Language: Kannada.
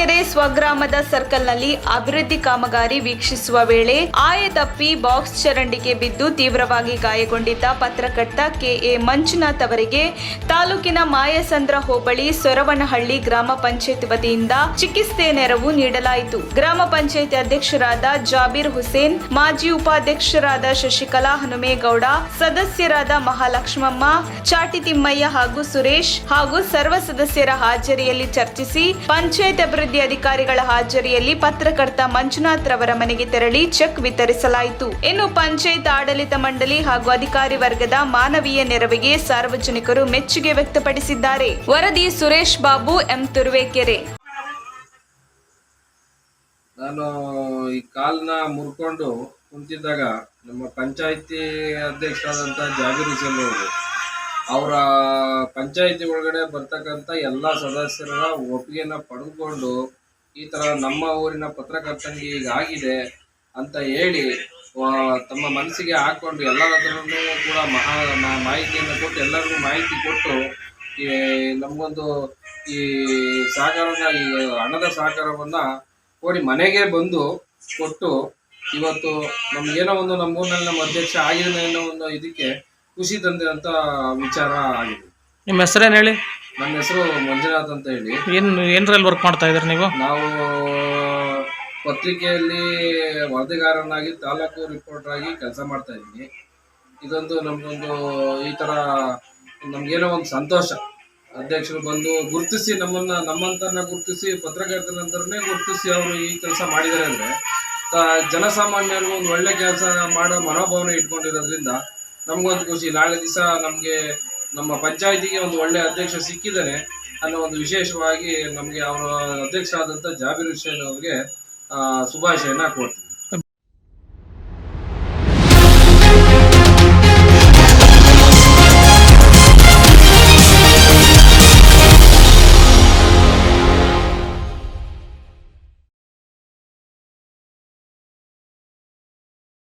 ತುರುವೇಕೆರೆ ಸ್ವಗ್ರಾಮದ ಸರ್ಕಲ್ನಲ್ಲಿ ಅಭಿವೃದ್ಧಿ ಕಾಮಗಾರಿ ವೀಕ್ಷಿಸುವ ವೇಳೆ ಆಯತಪ್ಪಿ ಬಾಕ್ಸ್ ಚರಂಡಿಗೆ ಬಿದ್ದು ತೀವ್ರವಾಗಿ ಗಾಯಗೊಂಡಿದ್ದ ಪತ್ರಕರ್ತ ಕೆಎ ಮಂಜುನಾಥ್ ಅವರಿಗೆ ತಾಲೂಕಿನ ಮಾಯಸಂದ್ರ ಹೋಬಳಿ ಸೊರವನಹಳ್ಳಿ ಗ್ರಾಮ ಪಂಚಾಯತ್ ವತಿಯಿಂದ ಚಿಕಿತ್ಸೆ ನೆರವು ನೀಡಲಾಯಿತು. ಗ್ರಾಮ ಪಂಚಾಯತ್ ಅಧ್ಯಕ್ಷರಾದ ಜಾಬೀರ್ ಹುಸೇನ್, ಮಾಜಿ ಉಪಾಧ್ಯಕ್ಷರಾದ ಶಶಿಕಲಾ ಹನುಮೇಗೌಡ, ಸದಸ್ಯರಾದ ಮಹಾಲಕ್ಷ್ಮಮ್ಮ, ಚಾಟಿ ತಿಮ್ಮಯ್ಯ ಹಾಗೂ ಸುರೇಶ್ ಹಾಗೂ ಸರ್ವ ಸದಸ್ಯರ ಹಾಜರಿಯಲ್ಲಿ ಚರ್ಚಿಸಿ ಪಂಚಾಯತ್ ಅಭಿವೃದ್ಧಿ ಅಧಿಕಾರಿಗಳ ಹಾಜರಿಯಲ್ಲಿ ಪತ್ರಕರ್ತ ಮಂಜುನಾಥ್ ರವರ ಮನೆಗೆ ತೆರಳಿ ಚೆಕ್ ವಿತರಿಸಲಾಯಿತು. ಇನ್ನು ಪಂಚಾಯತ್ ಆಡಳಿತ ಮಂಡಳಿ ಹಾಗೂ ಅಧಿಕಾರಿ ವರ್ಗದ ಮಾನವೀಯ ನೆರವಿಗೆ ಸಾರ್ವಜನಿಕರು ಮೆಚ್ಚುಗೆ ವ್ಯಕ್ತಪಡಿಸಿದ್ದಾರೆ. ವರದಿ ಸುರೇಶ್ ಬಾಬು, ಎಂ ತುರುವೇಕೆರೆ. ನಾನು ಈ ಕಾಲ್ನ ಮುರ್ಕೊಂಡು ಕುಂತಿದ್ದಾಗ ನಮ್ಮ ಪಂಚಾಯತಿ ಅಧ್ಯಕ್ಷರಾದಂಥ ಜಾಬೀರ್ ಹುಸೇನ್ ಅವರು ಅವರ ಪಂಚಾಯತಿ ಒಳಗಡೆ ಬರ್ತಕ್ಕಂಥ ಎಲ್ಲ ಸದಸ್ಯರ ಒಪ್ಪಿಗೆನ ಪಡೆದುಕೊಂಡು ಈ ಥರ ನಮ್ಮ ಊರಿನ ಪತ್ರಕರ್ತನಿಗೆ ಹೀಗಾಗಿದೆ ಅಂತ ಹೇಳಿ ತಮ್ಮ ಮನಸ್ಸಿಗೆ ಹಾಕ್ಕೊಂಡು ಎಲ್ಲರತ್ರನೂ ಕೂಡ ಮಾಹಿತಿಯನ್ನು ಕೊಟ್ಟು ಎಲ್ಲರಿಗೂ ಮಾಹಿತಿ ಕೊಟ್ಟು ನಮಗೊಂದು ಈ ಸಹಕಾರದ ಈ ಹಣದ ಸಹಕಾರವನ್ನು ಕೋರಿ ಮನೆಗೆ ಬಂದು ಕೊಟ್ಟು ಇವತ್ತು ನಮಗೇನೋ ಒಂದು ನಮ್ಮೂರಿನಲ್ಲಿ ನಮ್ಮ ಅಧ್ಯಕ್ಷ ಆಗಿದೆ ಅನ್ನೋ ಒಂದು ಇದಕ್ಕೆ ಖುಷಿ ತಂದೆ ಅಂತ ವಿಚಾರ ಆಗಿದೆ. ನಿಮ್ಮ ಹೆಸರೇನು ಹೇಳಿ? ನನ್ನ ಹೆಸರು ಮಂಜುನಾಥ್ ಅಂತ ಹೇಳಿ. ಏನ್ರಲ್ಲಿ ವರ್ಕ್ ಮಾಡ್ತಾ ಇದ್ದೀರಿ ನೀವು? ನಾವು ಪತ್ರಿಕೆಯಲ್ಲಿ ವರದಿಗಾರನಾಗಿ ತಾಲೂಕು ರಿಪೋರ್ಟರ್ ಆಗಿ ಕೆಲಸ ಮಾಡ್ತಾ ಇದ್ದೀನಿ. ಇದೊಂದು ನಮಗೊಂದು ಈ ಥರ ನಮಗೇನೋ ಒಂದು ಸಂತೋಷ. ಅಧ್ಯಕ್ಷರು ಬಂದು ಗುರುತಿಸಿ ನಮ್ಮಂತರನ್ನ ಗುರುತಿಸಿ ಪತ್ರಕರ್ತರಂತರನ್ನೇ ಗುರುತಿಸಿ ಅವರು ಈ ಕೆಲಸ ಮಾಡಿದ್ದಾರೆ ಅಂದರೆ ಜನಸಾಮಾನ್ಯರಿಗೂ ಒಂದು ಒಳ್ಳೆ ಕೆಲಸ ಮಾಡೋ ಮನೋಭಾವನೆ ಇಟ್ಕೊಂಡಿರೋದ್ರಿಂದ ನಮಗೊಂದು ಖುಷಿ. ನಾಳೆ ದಿವಸ ನಮಗೆ ನಮ್ಮ ಪಂಚಾಯತಿಗೆ ಒಂದು ಒಳ್ಳೆ ಅಧ್ಯಕ್ಷ ಸಿಕ್ಕಿದ್ದಾನೆ ಅನ್ನೋ ಒಂದು ವಿಶೇಷವಾಗಿ ನಮಗೆ ಅವರ ಅಧ್ಯಕ್ಷರಾದಂಥ ಜಾಬೀರ್ ಹುಸೇನ್ ಅವರಿಗೆ ಶುಭಾಶಯನ ಕೊಡ್ತೀನಿ.